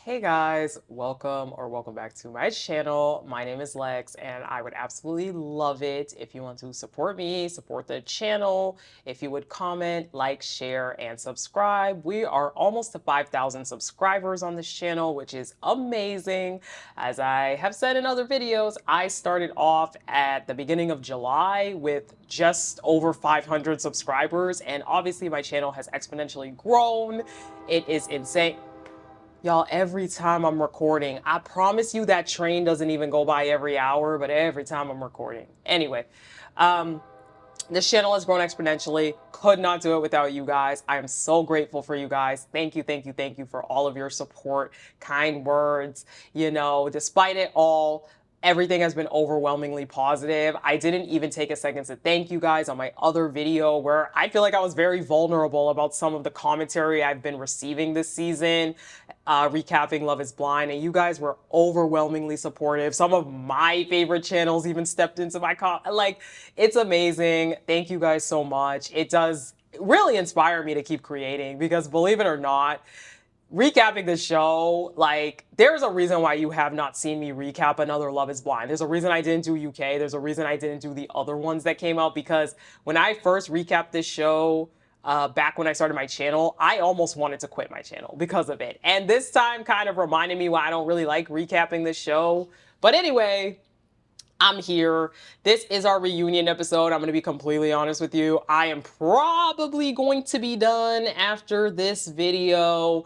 Hey guys, welcome back to my channel. My name is Lex and I would absolutely love it if you want to support me, support the channel, if you would comment, like, share, and subscribe. We are almost to 5,000 subscribers on this channel, which is amazing. As I have said in other videos, I started off at the beginning of July with just over 500 subscribers, and obviously my channel has exponentially grown. It is insane. Y'all, every time I'm recording, I promise you that train doesn't even go by every hour, but every time I'm recording. Anyway, um, this channel has grown exponentially. Could not do it without you guys. I am so grateful for you guys. Thank you, thank you, thank you for all of your support, kind words. Despite it all, everything has been overwhelmingly positive. I didn't even take a second to thank you guys on my other video where I feel like I was very vulnerable about some of the commentary I've been receiving this season, recapping Love is Blind, and you guys were overwhelmingly supportive. Some of my favorite channels even stepped into my it's amazing. Thank you guys so much. It does really inspire me to keep creating because believe it or not, recapping the show, there's a reason why you have not seen me recap another Love is Blind. There's a reason I didn't do UK. There's a reason I didn't do the other ones that came out, because when I first recapped this show, back when I started my channel, I almost wanted to quit my channel because of it. And this time kind of reminded me why I don't really like recapping this show. But anyway, I'm here. This is our reunion episode. I'm going to be completely honest with you. I am probably going to be done after this video,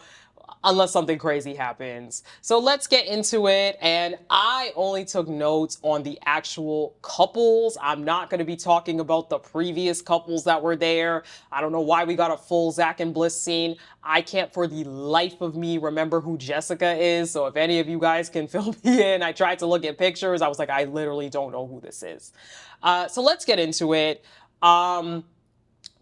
unless something crazy happens. So let's get into it. And I only took notes on the actual couples. I'm not going to be talking about the previous couples that were there. I don't know why we got a full Zach and Bliss scene. I can't for the life of me remember who Jessica is. So if any of you guys can fill me in, I tried to look at pictures. I was like, I literally don't know who this is. So let's get into it.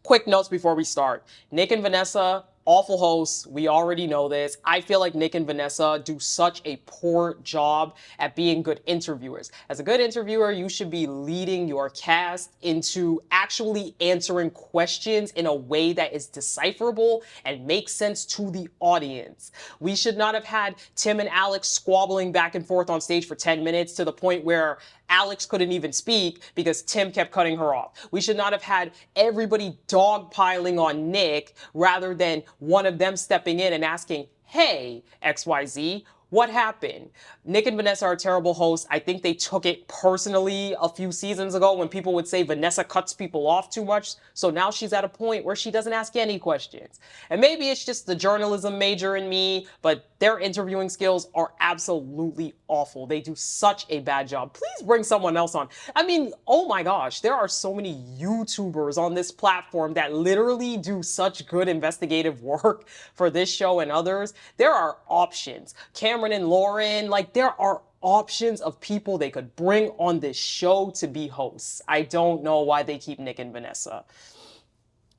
Quick notes before we start. Nick and Vanessa, awful hosts. We already know this. I feel like Nick and Vanessa do such a poor job at being good interviewers. As a good interviewer, you should be leading your cast into actually answering questions in a way that is decipherable and makes sense to the audience. We should not have had Tim and Alex squabbling back and forth on stage for 10 minutes to the point where Alex couldn't even speak because Tim kept cutting her off. We should not have had everybody dogpiling on Nick rather than one of them stepping in and asking, hey, XYZ, what happened? Nick and Vanessa are terrible hosts. I think they took it personally a few seasons ago when people would say Vanessa cuts people off too much. So now she's at a point where she doesn't ask any questions. And maybe it's just the journalism major in me, but their interviewing skills are absolutely awful. They do such a bad job. Please bring someone else on. I mean, oh my gosh, there are so many YouTubers on this platform that literally do such good investigative work for this show and others. There are options. Cameron and Lauren, there are options of people they could bring on this show to be hosts. I don't know why they keep Nick and Vanessa.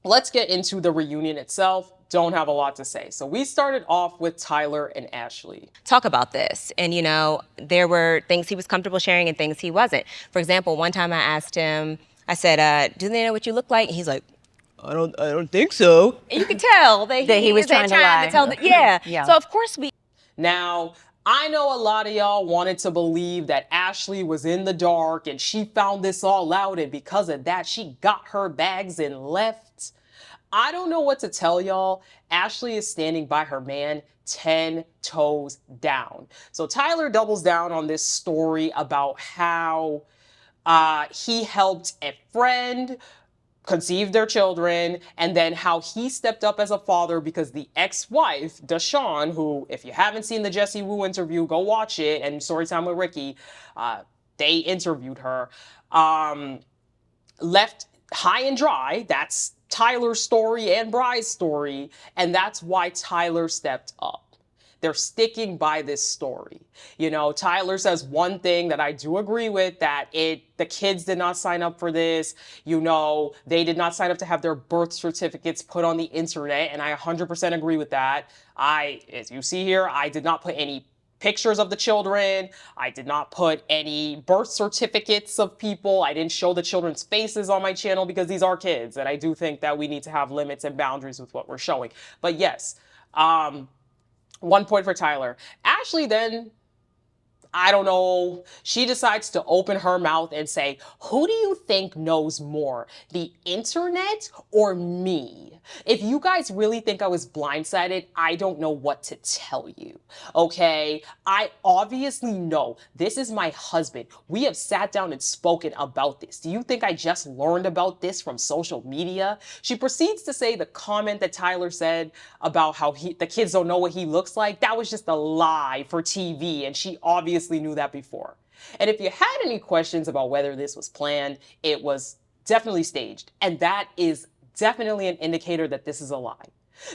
Let's get into the reunion itself. Don't have a lot to say. So we started off with Tyler and Ashley. Talk about this. And, there were things he was comfortable sharing and things he wasn't. For example, one time I asked him, I said, do they know what you look like? And he's like, I don't think so. And you could tell that he was trying to lie. Yeah. So of course we. Now, I know a lot of y'all wanted to believe that Ashley was in the dark and she found this all out, and because of that, she got her bags and left. I don't know what to tell y'all. Ashley is standing by her man 10 toes down. So Tyler doubles down on this story about how he helped a friend conceive their children, and then how he stepped up as a father because the ex-wife, Deshawn, who, if you haven't seen the Jessie Woo interview, go watch it, and Storytime with Ricky, they interviewed her, left high and dry. That's Tyler's story and Bry's story, and that's why Tyler stepped up. They're sticking by this story. Tyler says one thing that I do agree with, that the kids did not sign up for this. They did not sign up to have their birth certificates put on the internet, and I 100% agree with that. As you see here, I did not put any pictures of the children. I did not put any birth certificates of people. I didn't show the children's faces on my channel because these are kids, and I do think that we need to have limits and boundaries with what we're showing. But yes, 1 point for Tyler. Ashley then, I don't know, she decides to open her mouth and say, who do you think knows more, the internet or me? If you guys really think I was blindsided, I don't know what to tell you. Okay? I obviously know this is my husband. We have sat down and spoken about this. Do you think I just learned about this from social media? She proceeds to say the comment that Tyler said about how the kids don't know what he looks like, that was just a lie for TV, and she obviously knew that before. And if you had any questions about whether this was planned, it was definitely staged. And that is definitely an indicator that this is a lie.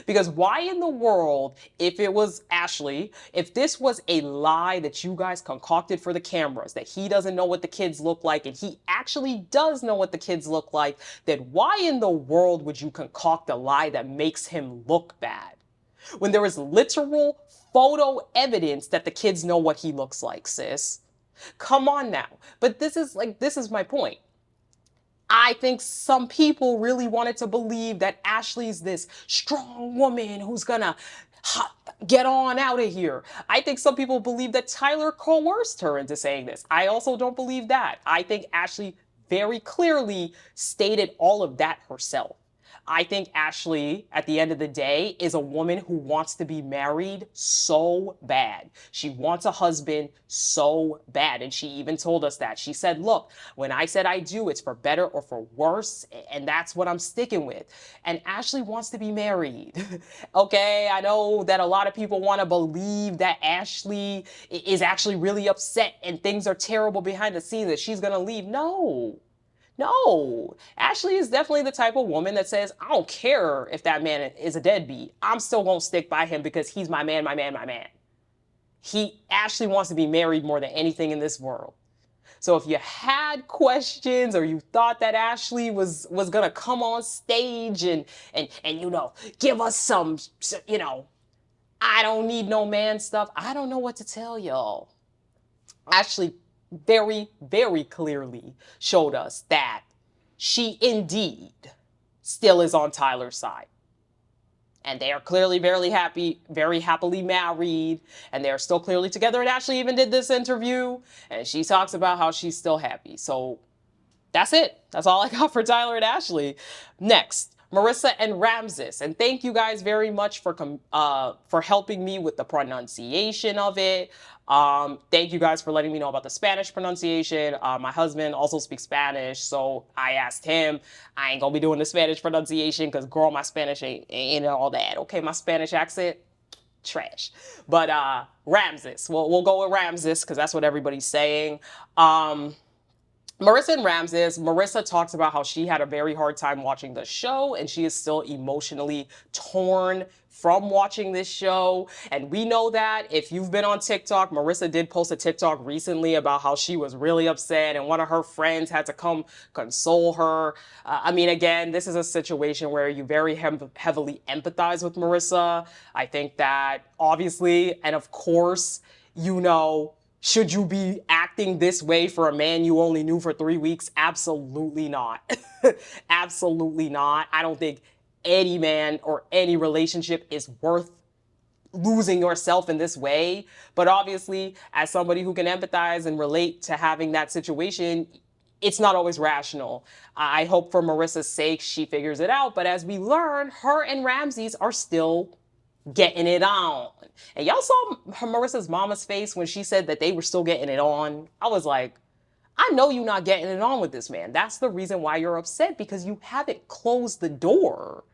Because why in the world, if it was Ashley, if this was a lie that you guys concocted for the cameras, that he doesn't know what the kids look like and he actually does know what the kids look like, then why in the world would you concoct a lie that makes him look bad? When there is literal photo evidence that the kids know what he looks like, sis. Come on now. But this is my point. I think some people really wanted to believe that Ashley's this strong woman who's gonna get on out of here. I think some people believe that Tyler coerced her into saying this. I also don't believe that. I think Ashley very clearly stated all of that herself. I think Ashley, at the end of the day, is a woman who wants to be married so bad. She wants a husband so bad. And she even told us that. She said, look, when I said I do, it's for better or for worse. And that's what I'm sticking with. And Ashley wants to be married. Okay, I know that a lot of people want to believe that Ashley is actually really upset and things are terrible behind the scenes, that she's going to leave. No. No, Ashley is definitely the type of woman that says, I don't care if that man is a deadbeat. I'm still going to stick by him because he's my man, my man, my man. Ashley wants to be married more than anything in this world. So if you had questions or you thought that Ashley was going to come on stage and give us some, I don't need no man stuff, I don't know what to tell y'all. Ashley very, very clearly showed us that she indeed still is on Tyler's side. And they are clearly very happy, very happily married, and they're still clearly together. And Ashley even did this interview, and she talks about how she's still happy. So that's it. That's all I got for Tyler and Ashley. Next, Marissa and Ramses. And thank you guys very much for helping me with the pronunciation of it. Thank you guys for letting me know about the Spanish pronunciation. My husband also speaks Spanish, so I asked him. I ain't gonna be doing the Spanish pronunciation because, girl, my Spanish ain't all that. Okay, my Spanish accent, trash. But Ramses. We'll go with Ramses because that's what everybody's saying. Marissa and Ramses, Marissa talks about how she had a very hard time watching the show and she is still emotionally torn from watching this show. And we know that if you've been on TikTok, Marissa did post a TikTok recently about how she was really upset and one of her friends had to come console her. I mean, again, this is a situation where you very heavily empathize with Marissa. I think that obviously, and of course, should you be acting this way for a man you only knew for 3 weeks? Absolutely not. Absolutely not. I don't think any man or any relationship is worth losing yourself in this way. But obviously, as somebody who can empathize and relate to having that situation, it's not always rational. I hope for Marissa's sake she figures it out. But as we learn, her and Ramses are still getting it on. And y'all saw Marissa's mama's face when she said that they were still getting it on. I was like, I know you're not getting it on with this man. That's the reason why you're upset, because you haven't closed the door.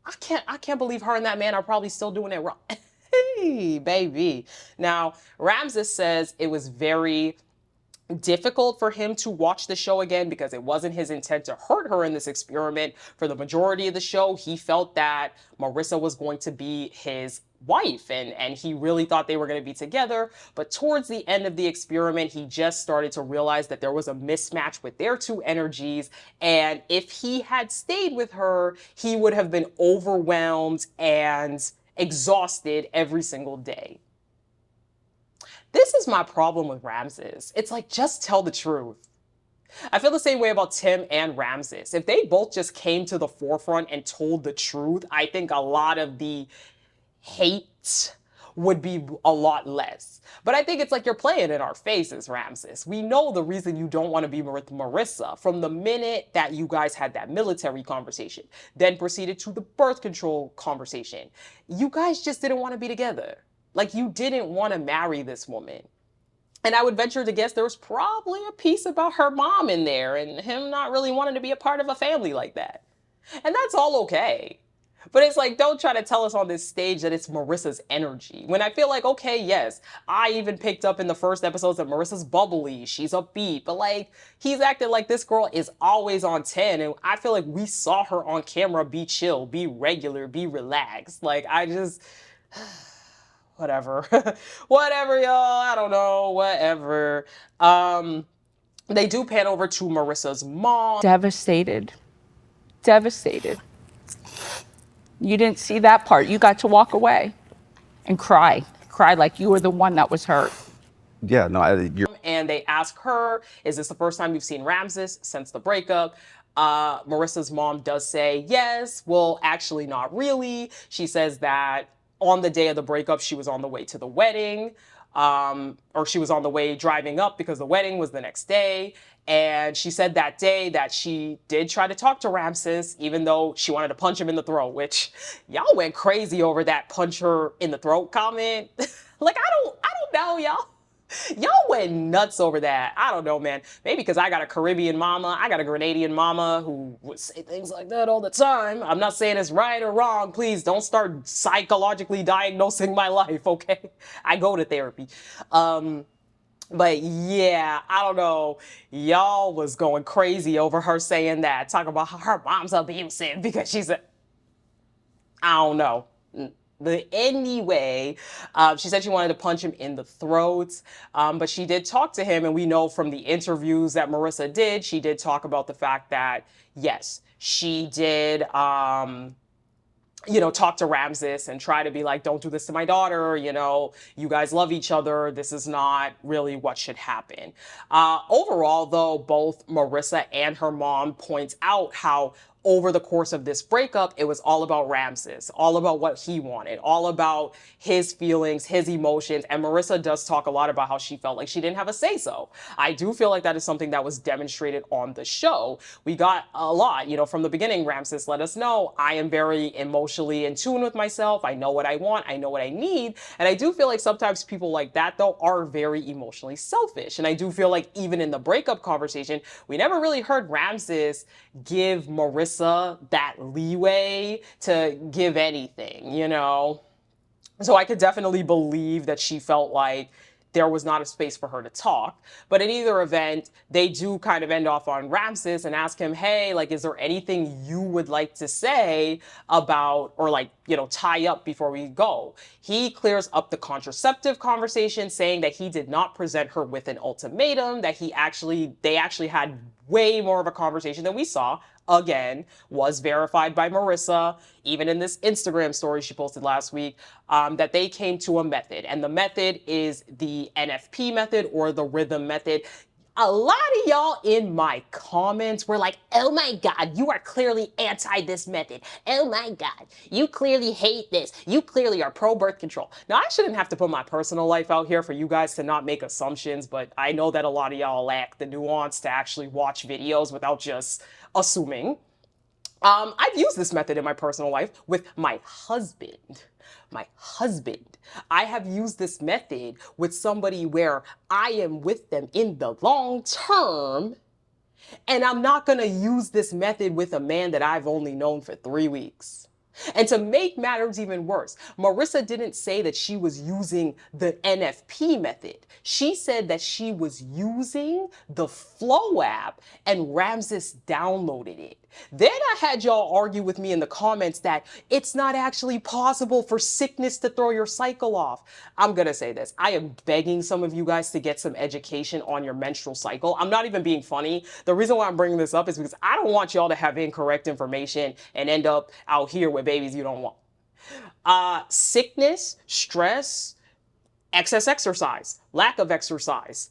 I can't believe her and that man are probably still doing it wrong. Hey, baby. Now, Ramses says it was very difficult for him to watch the show again because it wasn't his intent to hurt her in this experiment. For the majority of the show, he felt that Marissa was going to be his wife and he really thought they were going to be together. But towards the end of the experiment, he just started to realize that there was a mismatch with their two energies. And if he had stayed with her, he would have been overwhelmed and exhausted every single day. This is my problem with Ramses. It's like, just tell the truth. I feel the same way about Tim and Ramses. If they both just came to the forefront and told the truth, I think a lot of the hate would be a lot less. But I think it's like you're playing in our faces, Ramses. We know the reason you don't want to be with Marissa from the minute that you guys had that military conversation, then proceeded to the birth control conversation. You guys just didn't want to be together. Like, you didn't want to marry this woman. And I would venture to guess there was probably a piece about her mom in there and him not really wanting to be a part of a family like that. And that's all okay. But it's like, don't try to tell us on this stage that it's Marissa's energy. When I feel like, okay, yes, I even picked up in the first episodes that Marissa's bubbly, she's upbeat, but like, he's acting like this girl is always on 10. And I feel like we saw her on camera be chill, be regular, be relaxed. Like, I just, whatever. Whatever, y'all. I don't know. Whatever. They do pan over to Marissa's mom. Devastated. Devastated. You didn't see that part. You got to walk away and cry. Cry like you were the one that was hurt. Yeah, no, you're And they ask her, is this the first time you've seen Ramses since the breakup? Marissa's mom does say yes. Well, actually, not really. She says that on the day of the breakup, she was on the way to the wedding, or she was on the way driving up because the wedding was the next day. And she said that day that she did try to talk to Ramses, even though she wanted to punch him in the throat, which y'all went crazy over that punch her in the throat comment. Like, I don't know, y'all. Y'all went nuts over that. I don't know, man. Maybe because I got a Caribbean mama, I got a Grenadian mama who would say things like that all the time. I'm not saying it's right or wrong. Please don't start psychologically diagnosing my life, okay? I go to therapy. But yeah, I don't know. Y'all was going crazy over her saying that, talking about how her mom's abusive because she's a, I don't know. But anyway, she said she wanted to punch him in the throat, but she did talk to him, and we know from the interviews that Marissa did, she did talk about the fact that, yes, she did, talk to Ramses and try to be like, don't do this to my daughter, you guys love each other, this is not really what should happen. Overall, though, both Marissa and her mom point out how over the course of this breakup, it was all about Ramses, all about what he wanted, all about his feelings, his emotions. And Marissa does talk a lot about how she felt like she didn't have a say so. I do feel like that is something that was demonstrated on the show. We got a lot, from the beginning. Ramses let us know, I am very emotionally in tune with myself. I know what I want. I know what I need. And I do feel like sometimes people like that, though, are very emotionally selfish. And I do feel like even in the breakup conversation, we never really heard Ramses give Marissa that leeway to give anything. So I could definitely believe that she felt like there was not a space for her to talk. But in either event, they do kind of end off on Ramses and ask him, hey, like, is there anything you would like to say about, or like, tie up before we go? He clears up the contraceptive conversation, saying that he did not present her with an ultimatum, that they actually had way more of a conversation than we saw. Again, was verified by Marissa, even in this Instagram story she posted last week, that they came to a method. And the method is the NFP method, or the rhythm method. A lot of y'all in my comments were like, oh my God, you are clearly anti this method. Oh my God, you clearly hate this. You clearly are pro birth control. Now, I shouldn't have to put my personal life out here for you guys to not make assumptions, but I know that a lot of y'all lack the nuance to actually watch videos without just assuming. I've used this method in my personal life with my husband. My husband. I have used this method with somebody where I am with them in the long term, and I'm not going to use this method with a man that I've only known for 3 weeks. And to make matters even worse, Marissa didn't say that she was using the NFP method. She said that she was using the Flow app, and Ramses downloaded it. Then I had y'all argue with me in the comments that it's not actually possible for sickness to throw your cycle off. I'm going to say this. I am begging some of you guys to get some education on your menstrual cycle. I'm not even being funny. The reason why I'm bringing this up is because I don't want y'all to have incorrect information and end up out here with babies you don't want. Sickness, stress, excess exercise, lack of exercise,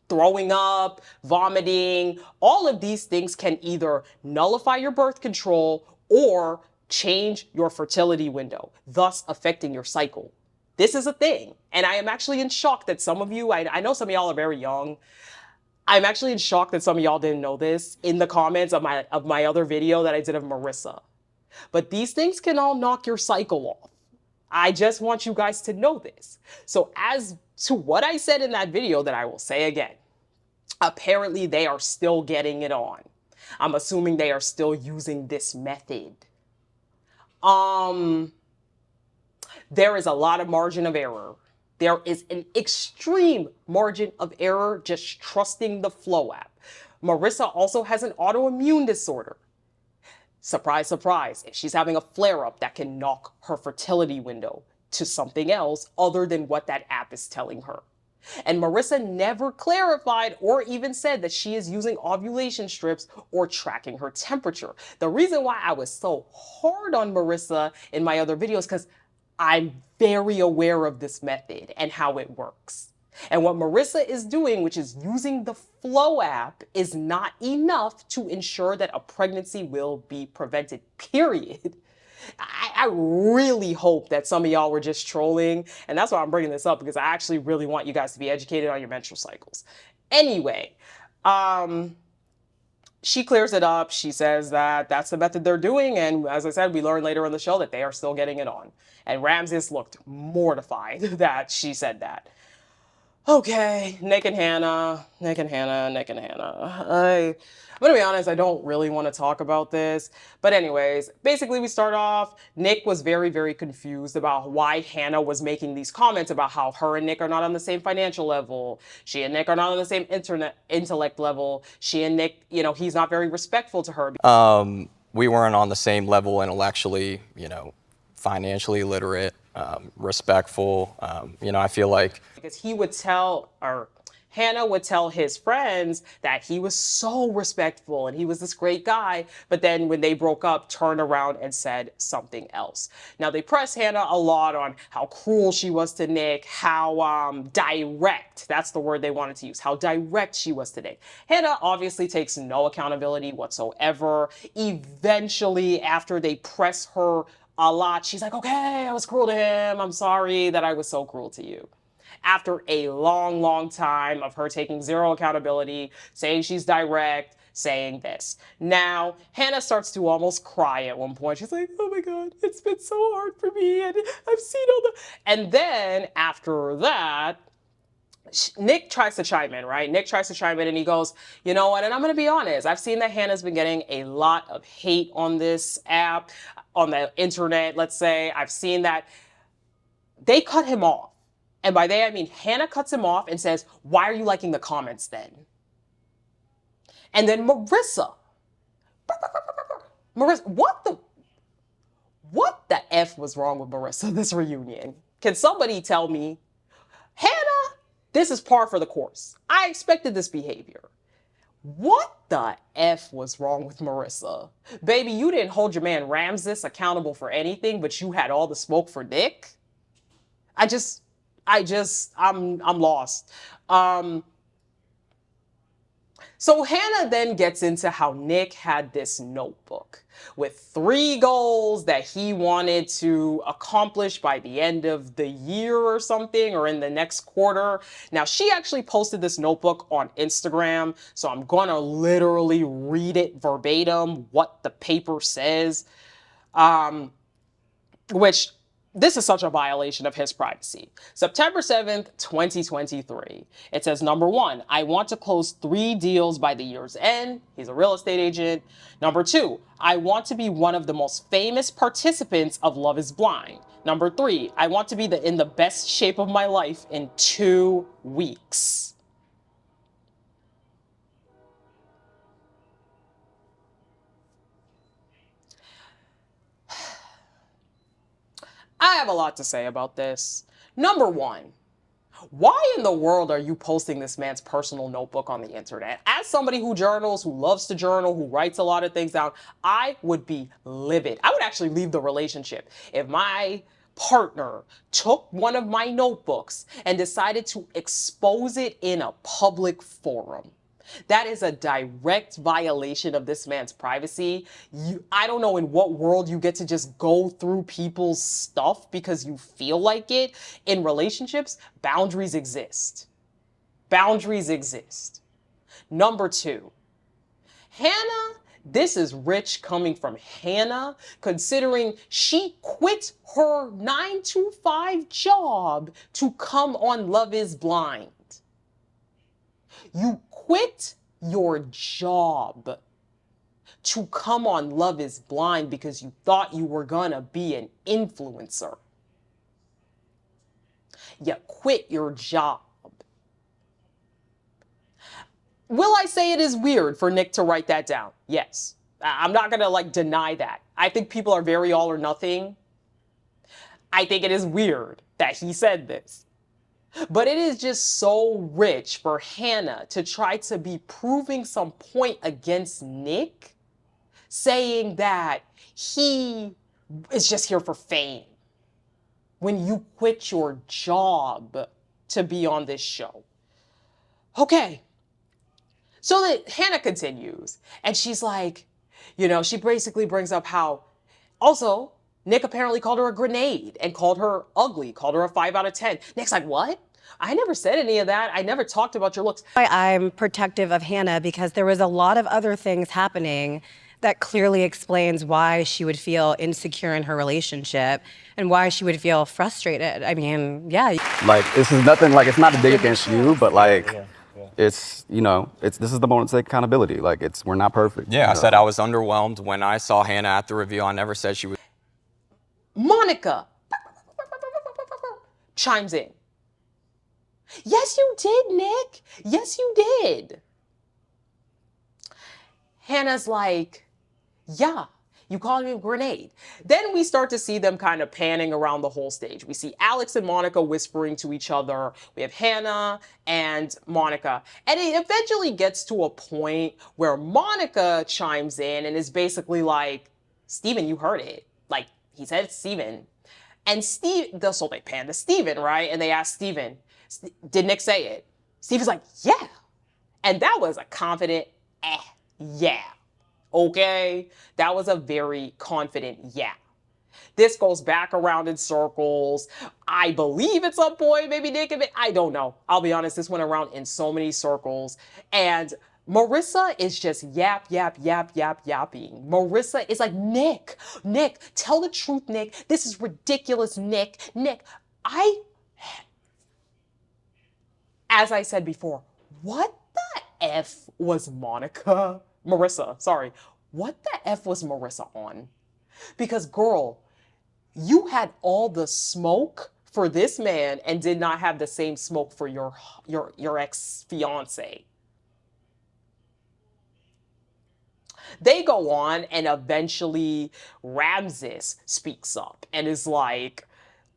throwing up, vomiting, all of these things can either nullify your birth control or change your fertility window, thus affecting your cycle. This is a thing. And I am actually in shock that some of you, I know some of y'all are very young. I'm actually in shock that some of y'all didn't know this in the comments of my other video that I did of Marissa. But these things can all knock your cycle off. I just want you guys to know this. So as to what I said in that video that I will say again, apparently they are still getting it on. I'm assuming they are still using this method. There is a lot of margin of error. There is an extreme margin of error just trusting the Flow app. Marissa also has an autoimmune disorder. Surprise, surprise, if she's having a flare-up, that can knock her fertility window to something else other than what that app is telling her. And Marissa never clarified or even said that she is using ovulation strips or tracking her temperature. The reason why I was so hard on Marissa in my other videos, because I'm very aware of this method and how it works. And what Marissa is doing, which is using the Flow app, is not enough to ensure that a pregnancy will be prevented, period. I really hope that some of y'all were just trolling, and that's why I'm bringing this up, because I actually really want you guys to be educated on your menstrual cycles. Anyway, she clears it up. She says that that's the method they're doing, and as I said, we learn later in the show that they are still getting it on. And Ramses looked mortified that she said that. Okay, Nick and Hannah. I'm gonna be honest, I don't really want to talk about this. But anyways, basically we start off, Nick was very, very confused about why Hannah was making these comments about how her and Nick are not on the same financial level. She and Nick are not on the same intellect level. She and Nick, he's not very respectful to her. We weren't on the same level intellectually, financially literate, respectful. I feel like Because Hannah would tell his friends that he was so respectful and he was this great guy, but then when they broke up, turned around and said something else. Now they press Hannah a lot on how cruel she was to Nick, how direct, that's the word they wanted to use, how direct she was to Nick. Hannah obviously takes no accountability whatsoever. Eventually, after they press her a lot, she's like, okay, I was cruel to him. I'm sorry that I was so cruel to you. After a long, long time of her taking zero accountability, saying she's direct, saying this. Now, Hannah starts to almost cry at one point. She's like, oh my God, it's been so hard for me, and I've seen all the... And then, after that, Nick tries to chime in, right? Nick tries to chime in and he goes, you know what? And I'm going to be honest. I've seen that Hannah's been getting a lot of hate on this app, on the internet, let's say. I've seen that they cut him off. And by they, I mean Hannah cuts him off and says, why are you liking the comments then? And then Marissa, what the F was wrong with Marissa this reunion? Can somebody tell me? Hannah, this is par for the course. I expected this behavior. What the F was wrong with Marissa? Baby, you didn't hold your man Ramses accountable for anything, but you had all the smoke for Nick? I'm lost. So Hannah then gets into how Nick had this notebook with 3 goals that he wanted to accomplish by the end of the year or something, or in the next quarter. Now, she actually posted this notebook on Instagram, so I'm gonna literally read it verbatim, what the paper says, which... This is such a violation of his privacy. September 7th, 2023. It says, number 1, I want to close 3 deals by the year's end. He's a real estate agent. Number 2, I want to be one of the most famous participants of Love is Blind. Number 3, I want to be in the best shape of my life in 2 weeks. I have a lot to say about this. Number 1, why in the world are you posting this man's personal notebook on the internet? As somebody who journals, who loves to journal, who writes a lot of things down, I would be livid. I would actually leave the relationship if my partner took one of my notebooks and decided to expose it in a public forum. That is a direct violation of this man's privacy. I don't know in what world you get to just go through people's stuff because you feel like it. In relationships, boundaries exist. Boundaries exist. Number two, Hannah, this is rich coming from Hannah, considering she quit her 9 to 5 job to come on Love is Blind. You quit your job to come on Love is Blind because you thought you were gonna be an influencer. You quit your job. Will I say it is weird for Nick to write that down? Yes. I'm not gonna deny that. I think people are very all or nothing. I think it is weird that he said this. But it is just so rich for Hannah to try to be proving some point against Nick, saying that he is just here for fame when you quit your job to be on this show. Okay. So that Hannah continues, and she's like, she basically brings up how also Nick apparently called her a grenade and called her ugly, called her a 5 out of 10. Nick's like, what? I never said any of that. I never talked about your looks. I'm protective of Hannah because there was a lot of other things happening that clearly explains why she would feel insecure in her relationship and why she would feel frustrated. I mean, yeah. Like, this is nothing, like, it's not a dig against you, but like, it's, this is the moment to take accountability. Like, we're not perfect. Yeah, I said I was underwhelmed when I saw Hannah at the reveal. I never said she was. Monica chimes in. Yes, you did, Nick. Yes, you did. Hannah's like, yeah, you called me a grenade. Then we start to see them kind of panning around the whole stage. We see Alex and Monica whispering to each other. We have Hannah and Monica. And it eventually gets to a point where Monica chimes in and is basically like, Steven, you heard it. Like, he said Steven. And so they pan to Steven, right? And they ask Steven, did Nick say it? Steven's like, yeah. And that was a confident, yeah. Okay? That was a very confident yeah. This goes back around in circles. I believe at some point, maybe Nick, I don't know. I'll be honest, this went around in so many circles. And Marissa is just yapping. Marissa is like, Nick, tell the truth, Nick. This is ridiculous, Nick. As I said before, what the F was Marissa, sorry. What the F was Marissa on? Because girl, you had all the smoke for this man and did not have the same smoke for your ex-fiance. They go on and eventually Ramses speaks up and is like,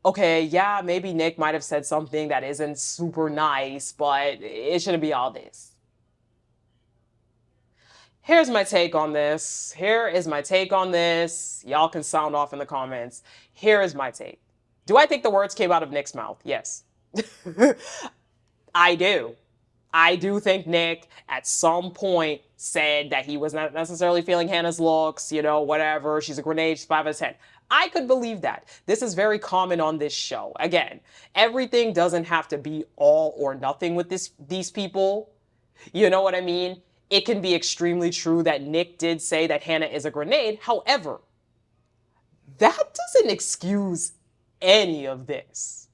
okay, yeah, maybe Nick might have said something that isn't super nice, but it shouldn't be all this. Here's my take on this. Here is my take on this. Y'all can sound off in the comments. Here is my take. Do I think the words came out of Nick's mouth? Yes. I do. I do think Nick at some point said that he was not necessarily feeling Hannah's looks, whatever. She's a grenade, she's 5 out of 10. I could believe that. This is very common on this show. Again, everything doesn't have to be all or nothing with these people. You know what I mean? It can be extremely true that Nick did say that Hannah is a grenade. However, that doesn't excuse any of this.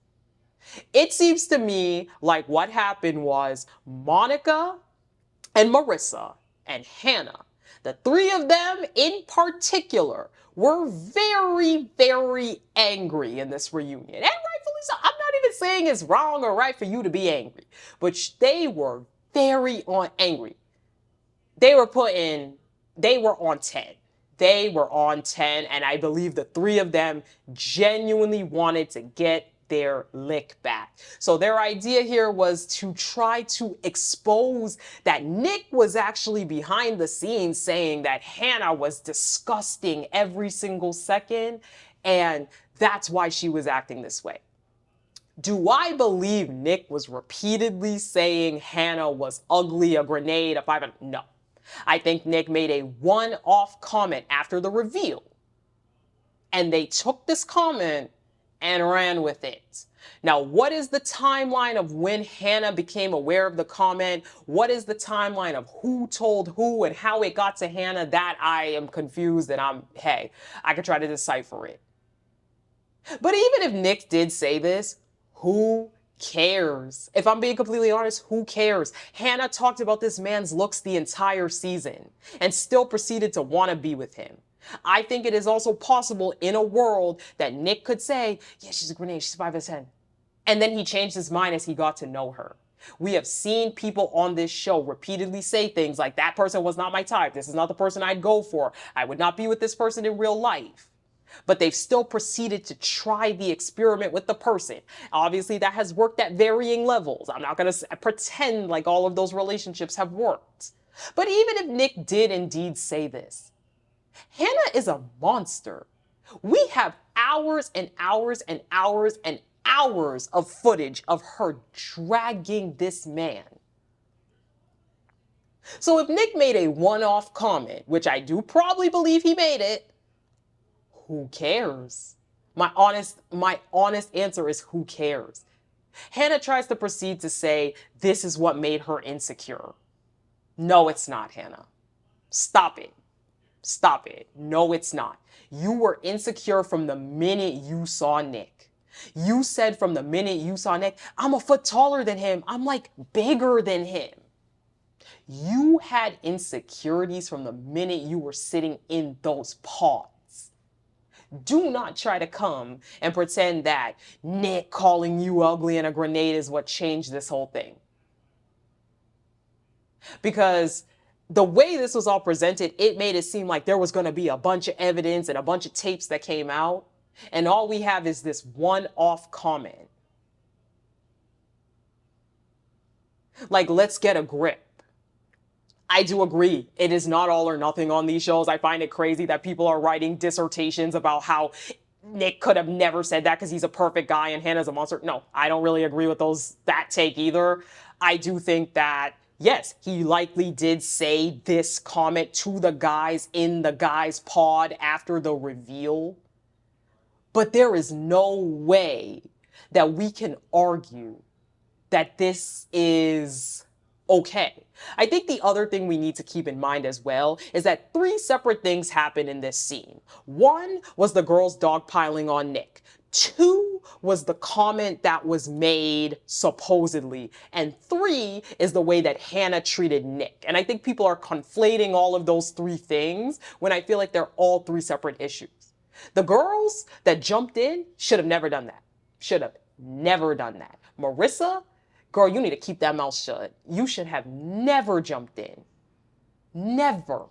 It seems to me like what happened was Monica and Marissa and Hannah, the three of them in particular, were very, very angry in this reunion. And rightfully so. I'm not even saying it's wrong or right for you to be angry, but they were very angry. They were on 10. They were on 10, and I believe the three of them genuinely wanted to get their lick back. So their idea here was to try to expose that Nick was actually behind the scenes saying that Hannah was disgusting every single second, and that's why she was acting this way. Do I believe Nick was repeatedly saying Hannah was ugly, a grenade, a 5? No. I think Nick made a one-off comment after the reveal. And they took this comment and ran with it. Now, what is the timeline of when Hannah became aware of the comment? What is the timeline of who told who and how it got to Hannah? That I am confused and I could try to decipher it. But even if Nick did say this, who cares? If I'm being completely honest, who cares? Hannah talked about this man's looks the entire season and still proceeded to want to be with him. I think it is also possible in a world that Nick could say, yeah, she's a grenade, she's 5 out of 10. And then he changed his mind as he got to know her. We have seen people on this show repeatedly say things like, that person was not my type. This is not the person I'd go for. I would not be with this person in real life. But they've still proceeded to try the experiment with the person. Obviously, that has worked at varying levels. I'm not going to pretend like all of those relationships have worked. But even if Nick did indeed say this, Hannah is a monster. We have hours and hours and hours and hours of footage of her dragging this man. So if Nick made a one-off comment, which I do probably believe he made it, who cares? My honest answer is who cares? Hannah tries to proceed to say this is what made her insecure. No, it's not, Hannah. Stop it. Stop it. No, it's not. You were insecure from the minute you saw Nick. You said from the minute you saw Nick, I'm a foot taller than him. I'm like bigger than him. You had insecurities from the minute you were sitting in those pods. Do not try to come and pretend that Nick calling you ugly and a grenade is what changed this whole thing. Because the way this was all presented, it made it seem like there was going to be a bunch of evidence and a bunch of tapes that came out. And all we have is this one-off comment. Like, let's get a grip. I do agree. It is not all or nothing on these shows. I find it crazy that people are writing dissertations about how Nick could have never said that because he's a perfect guy and Hannah's a monster. No, I don't really agree with that take either. I do think that, yes, he likely did say this comment to the guys in the guys' pod after the reveal. But there is no way that we can argue that this is okay. I think the other thing we need to keep in mind as well is that 3 separate things happened in this scene. 1 was the girls dogpiling on Nick. 2 was the comment that was made supposedly. And 3 is the way that Hannah treated Nick. And I think people are conflating all of those 3 things when I feel like they're all 3 separate issues. The girls that jumped in should have never done that. Should have never done that. Marissa, girl, you need to keep that mouth shut. You should have never jumped in. Never.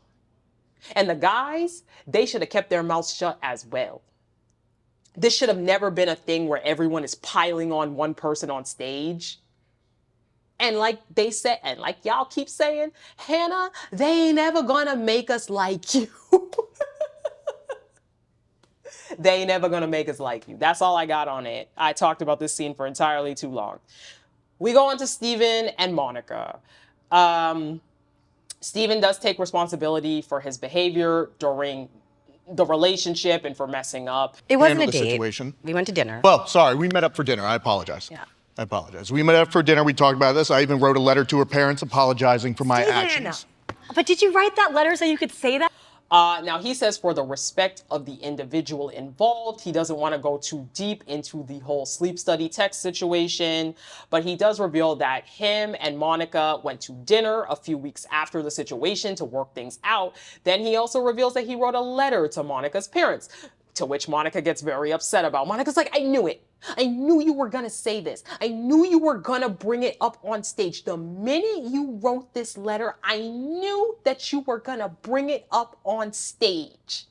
And the guys, they should have kept their mouths shut as well. This should have never been a thing where everyone is piling on one person on stage. And like they said, and like y'all keep saying, Hannah, they ain't ever gonna make us like you. They ain't never gonna make us like you. That's all I got on it. I talked about this scene for entirely too long. We go on to Steven and Monica. Steven does take responsibility for his behavior during the relationship and for messing up. It wasn't a Handle the date. situation. We went to dinner. Well, sorry, we met up for dinner. I apologize. Yeah. I apologize. We met up for dinner. We talked about this. I even wrote a letter to her parents apologizing for my actions. But did you write that letter so you could say that? Now, he says for the respect of the individual involved, he doesn't want to go too deep into the whole sleep study text situation, but he does reveal that him and Monica went to dinner a few weeks after the situation to work things out. Then he also reveals that he wrote a letter to Monica's parents, to which Monica gets very upset about. Monica's like, I knew it. I knew you were gonna say this. I knew you were gonna bring it up on stage. The minute you wrote this letter, I knew that you were gonna bring it up on stage.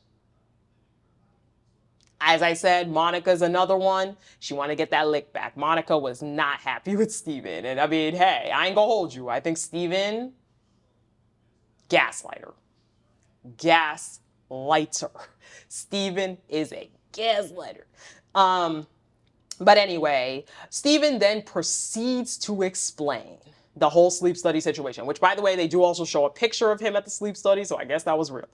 As I said, Monica's another one. She wanted to get that lick back. Monica was not happy with Steven. And I mean, hey, I ain't gonna hold you. I think Steven, gaslighter. Gaslighter. Steven is a gaslighter. But anyway, Stephen then proceeds to explain the whole sleep study situation, which, by the way, they do also show a picture of him at the sleep study, so I guess that was real.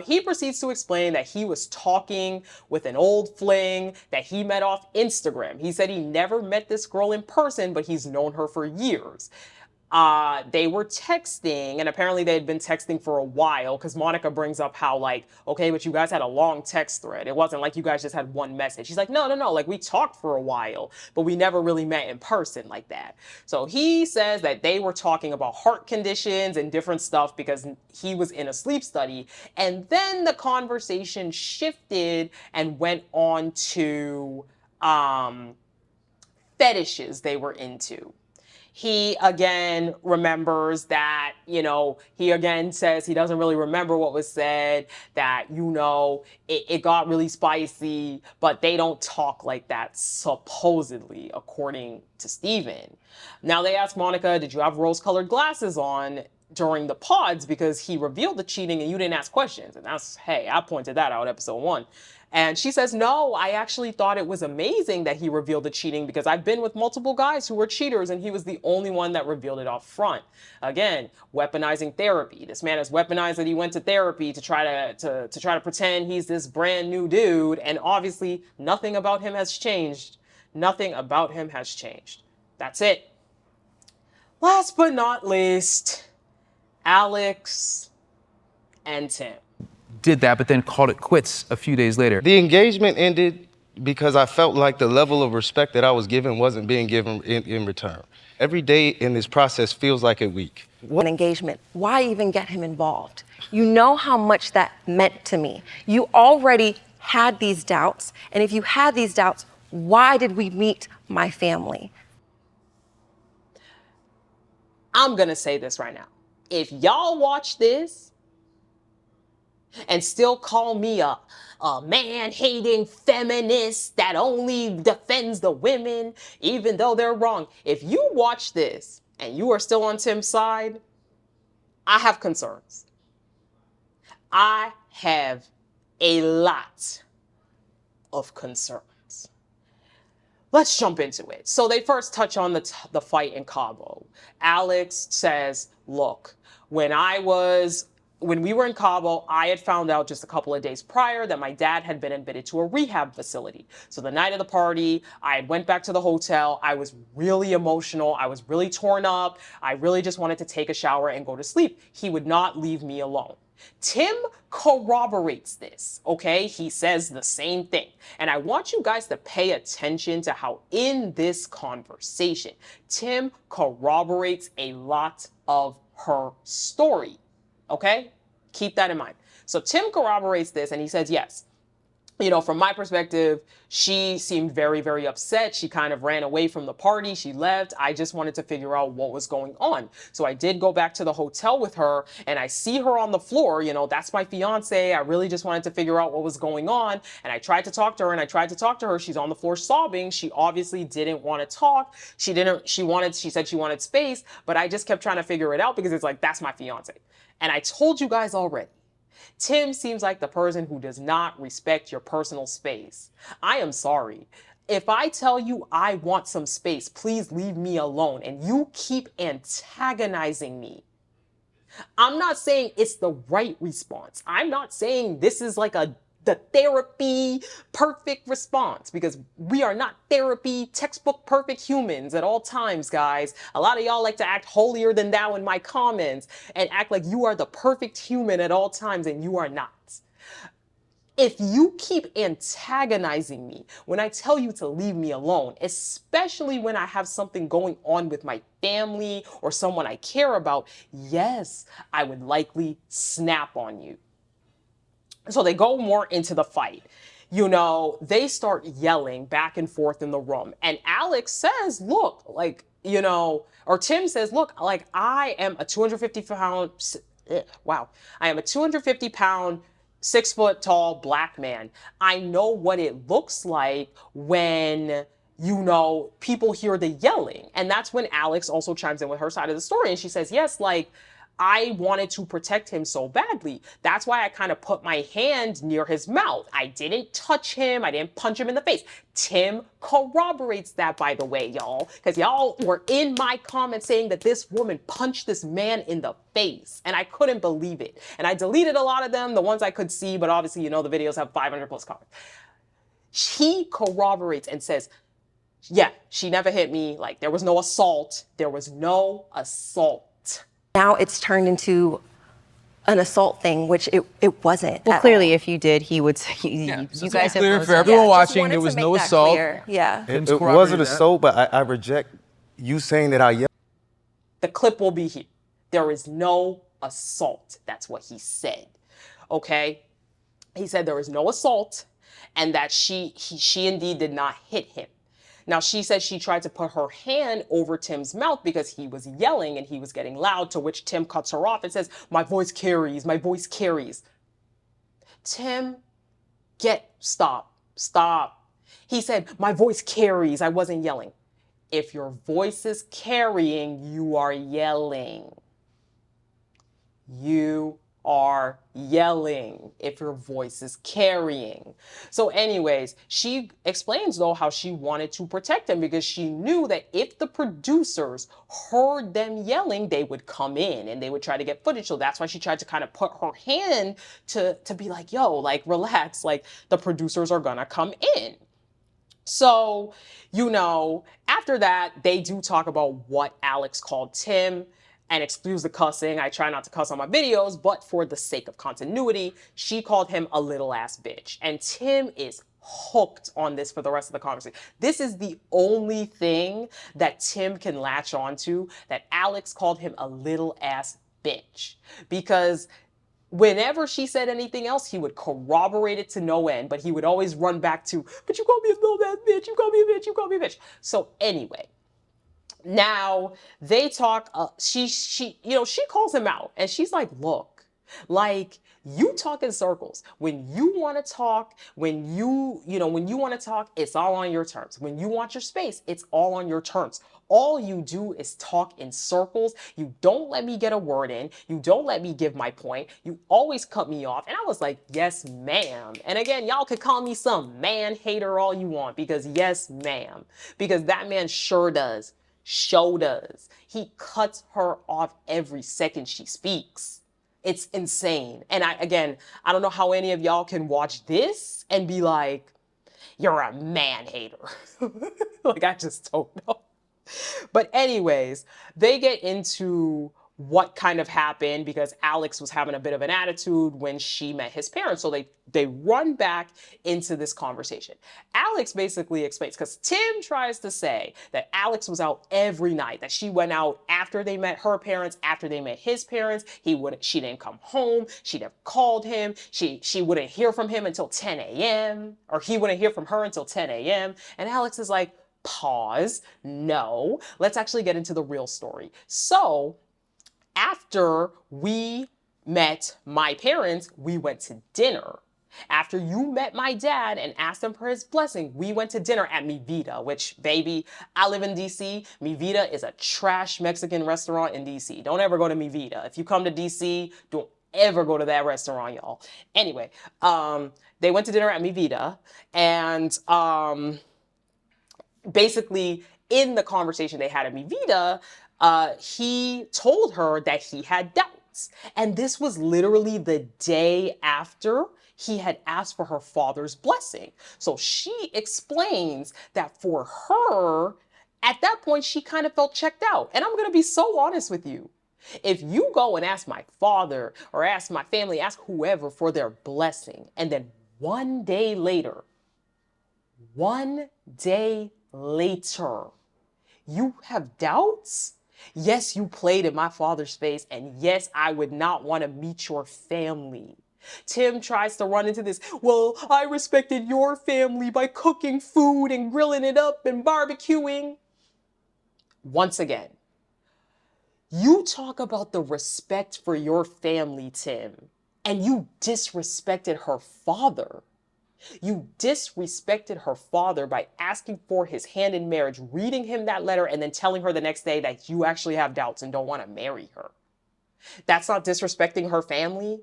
He proceeds to explain that he was talking with an old fling that he met off Instagram. He said he never met this girl in person, but he's known her for years. They were texting, and apparently they had been texting for a while, because Monica brings up how, like, okay, but you guys had a long text thread. It wasn't like you guys just had one message. She's like, no, like, we talked for a while, but we never really met in person like that. So he says that they were talking about heart conditions and different stuff because he was in a sleep study. And then the conversation shifted and went on to fetishes they were into. He again remembers that, he again says he doesn't really remember what was said, that, it got really spicy, but they don't talk like that, supposedly, according to Steven. Now they ask Monica, did you have rose-colored glasses on during the pods, because he revealed the cheating and you didn't ask questions? And that's, hey, I pointed that out episode 1. And she says, no, I actually thought it was amazing that he revealed the cheating, because I've been with multiple guys who were cheaters and he was the only one that revealed it off front. Again, weaponizing therapy. This man has weaponized that he went to therapy to try to pretend he's this brand new dude, and obviously nothing about him has changed. Nothing about him has changed. That's it. Last but not least, Alex and Tim. Did that, but then called it quits a few days later. The engagement ended because I felt like the level of respect that I was given wasn't being given in return. Every day in this process feels like a week. An engagement, why even get him involved? You know how much that meant to me. You already had these doubts, and if you had these doubts, why did we meet my family? I'm gonna say this right now. If y'all watch this and still call me a man-hating feminist that only defends the women, even though they're wrong, if you watch this and you are still on Tim's side, I have concerns. I have a lot of concerns. Let's jump into it. So they first touch on the fight in Cabo. Alex says, look, when we were in Cabo, I had found out just a couple of days prior that my dad had been admitted to a rehab facility. So the night of the party, I went back to the hotel. I was really emotional. I was really torn up. I really just wanted to take a shower and go to sleep. He would not leave me alone. Tim corroborates this, okay? He says the same thing. And I want you guys to pay attention to how in this conversation, Tim corroborates a lot of her story, okay? Keep that in mind. So Tim corroborates this and he says, yes, from my perspective, she seemed very, very upset. She kind of ran away from the party. She left. I just wanted to figure out what was going on. So I did go back to the hotel with her and I see her on the floor. That's my fiance. I really just wanted to figure out what was going on. And I tried to talk to her She's on the floor sobbing. She obviously didn't want to talk. She said she wanted space, but I just kept trying to figure it out because it's like, that's my fiance. And I told you guys already, Tim seems like the person who does not respect your personal space. I am sorry. If I tell you I want some space, please leave me alone, and you keep antagonizing me, I'm not saying it's the right response. I'm not saying this is like the therapy perfect response, because we are not therapy textbook perfect humans at all times, guys. A lot of y'all like to act holier than thou in my comments and act like you are the perfect human at all times, and you are not. If you keep antagonizing me when I tell you to leave me alone, especially when I have something going on with my family or someone I care about, yes, I would likely snap on you. So they go more into the fight. They start yelling back and forth in the room. And Alex says, look, or Tim says, look, I am a 250 pound, I am a 250 pound, 6 foot tall black man. I know what it looks like when, people hear the yelling. And that's when Alex also chimes in with her side of the story. And she says, yes, I wanted to protect him so badly. That's why I kind of put my hand near his mouth. I didn't touch him. I didn't punch him in the face. Tim corroborates that, by the way, y'all, because y'all were in my comments saying that this woman punched this man in the face, and I couldn't believe it. And I deleted a lot of them, the ones I could see, but obviously, you know, the videos have 500 plus comments. He corroborates and says, yeah, she never hit me. Like, there was no assault. There was no assault. Now it's turned into an assault thing, which it wasn't. Well, at clearly, all. if you did, he would. You guys have clear both for said- everyone Just watching, wanted there to was make no that assault. clear. Yeah. Tim's It wasn't corroborated that. assault, but I reject you saying that I yelled. The clip will be here. There is no assault. That's what he said. Okay? He said there was no assault and that she indeed did not hit him. Now, she said she tried to put her hand over Tim's mouth because he was yelling and he was getting loud, to which Tim cuts her off and says, my voice carries, my voice carries. Tim, stop. He said, my voice carries, I wasn't yelling. If your voice is carrying, you are yelling. You are yelling if your voice is carrying. So anyways, she explains though how she wanted to protect him because she knew that if the producers heard them yelling, they would come in and they would try to get footage. So that's why she tried to kind of put her hand to be like, yo, like relax, like the producers are gonna come in. So, you know, after that, they do talk about what Alex called Tim and excuse the cussing. I try not to cuss on my videos, but for the sake of continuity, she called him a little ass bitch. And Tim is hooked on this for the rest of the conversation. This is the only thing that Tim can latch onto, that Alex called him a little ass bitch. Because whenever she said anything else, he would corroborate it to no end, but he would always run back to, but you called me a little ass bitch, you called me a bitch, you called me a bitch. So anyway, now they talk, she calls him out and she's like, look, like you talk in circles. When you want to talk, when you want to talk, it's all on your terms. When you want your space, it's all on your terms. All you do is talk in circles. You don't let me get a word in. You don't let me give my point. You always cut me off. And I was like, yes, ma'am. And again, y'all could call me some man hater all you want because yes, ma'am. Because that man sure does. Show does. He cuts her off every second she speaks. It's insane. And I don't know how any of y'all can watch this and be like, you're a man hater. Like, I just don't know. But anyways, they get into what kind of happened because Alex was having a bit of an attitude when she met his parents. So they run back into this conversation. Alex basically explains, because Tim tries to say that Alex was out every night, that she went out after they met her parents, after they met his parents. She didn't come home. She never called him. She wouldn't hear from him until 10 a.m. or he wouldn't hear from her until 10 a.m. And Alex is like, pause. No, let's actually get into the real story. So after we met my parents, we went to dinner. After you met my dad and asked him for his blessing, we went to dinner at Mi Vida, which, baby, I live in DC. Mi Vida is a trash Mexican restaurant in DC. Don't ever go to Mi Vida. If you come to DC, don't ever go to that restaurant, y'all. Anyway, they went to dinner at Mi Vida, and basically in the conversation they had at Mi Vida, he told her that he had doubts. And this was literally the day after he had asked for her father's blessing. So she explains that for her, at that point, she kind of felt checked out. And I'm going to be so honest with you. If you go and ask my father or ask my family, ask whoever for their blessing, and then one day later, you have doubts? Yes, you played in my father's face, and yes, I would not want to meet your family. Tim tries to run into this, well, I respected your family by cooking food and grilling it up and barbecuing. Once again, you talk about the respect for your family, Tim, and you disrespected her father. You disrespected her father by asking for his hand in marriage, reading him that letter, and then telling her the next day that you actually have doubts and don't want to marry her. That's not disrespecting her family.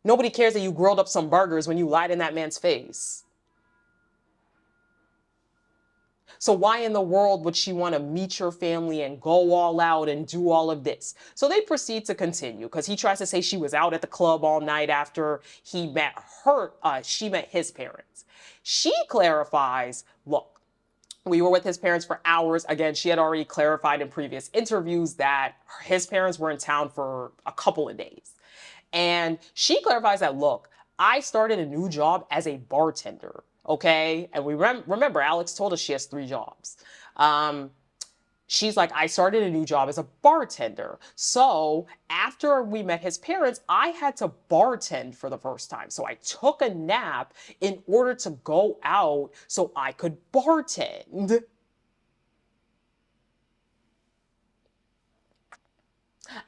Nobody cares that you grilled up some burgers when you lied in that man's face. So why in the world would she want to meet your family and go all out and do all of this? So they proceed to continue because he tries to say she was out at the club all night after he met she met his parents. She clarifies, look, we were with his parents for hours. Again, she had already clarified in previous interviews that his parents were in town for a couple of days. And she clarifies that, look, I started a new job as a bartender, okay? And we remember Alex told us she has 3 jobs. She's like, I started a new job as a bartender. So after we met his parents, I had to bartend for the first time. So I took a nap in order to go out so I could bartend.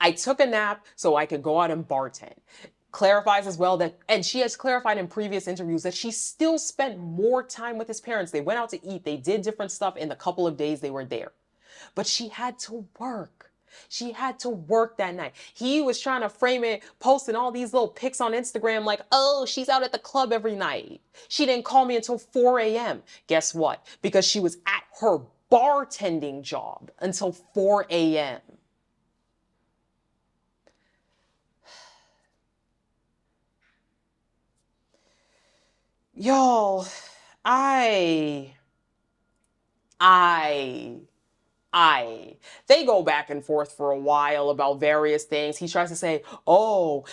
I took a nap so I could go out and bartend. Clarifies as well that, and she has clarified in previous interviews that she still spent more time with his parents. They went out to eat, they did different stuff in the couple of days they were there. But she had to work. She had to work that night. He was trying to frame it, posting all these little pics on Instagram like, oh, she's out at the club every night. She didn't call me until 4 a.m. Guess what? Because she was at her bartending job until 4 a.m. Y'all, I, they go back and forth for a while about various things. He tries to say, oh,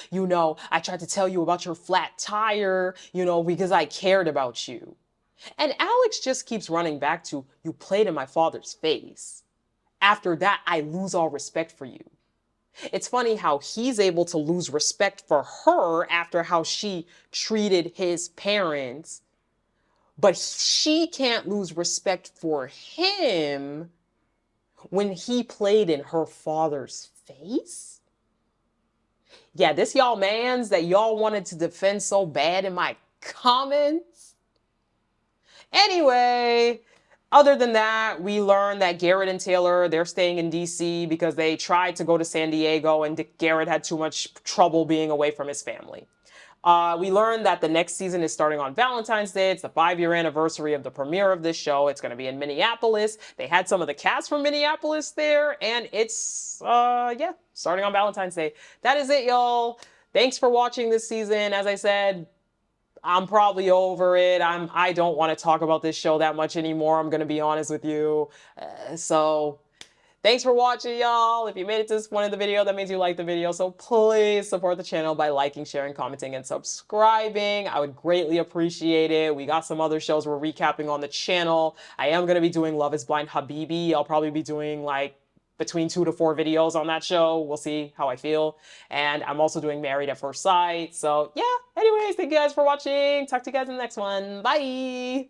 I tried to tell you about your flat tire, because I cared about you. And Alex just keeps running back to, you played in my father's face. After that, I lose all respect for you. It's funny how he's able to lose respect for her after how she treated his parents, but she can't lose respect for him when he played in her father's face? Yeah, this y'all mans that y'all wanted to defend so bad in my comments. Anyway, other than that, we learned that Garrett and Taylor, they're staying in DC because they tried to go to San Diego and Garrett had too much trouble being away from his family. We learned that the next season is starting on Valentine's Day. It's the 5-year anniversary of the premiere of this show. It's going to be in Minneapolis. They had some of the cast from Minneapolis there, and it's, starting on Valentine's Day. That is it, y'all. Thanks for watching this season. As I said, I'm probably over it. I don't want to talk about this show that much anymore. I'm going to be honest with you. Thanks for watching, y'all. If you made it to this point of the video, that means you liked the video. So please support the channel by liking, sharing, commenting, and subscribing. I would greatly appreciate it. We got some other shows we're recapping on the channel. I am going to be doing Love is Blind Habibi. I'll probably be doing like between 2 to 4 videos on that show. We'll see how I feel. And I'm also doing Married at First Sight. So yeah, anyways, thank you guys for watching. Talk to you guys in the next one. Bye.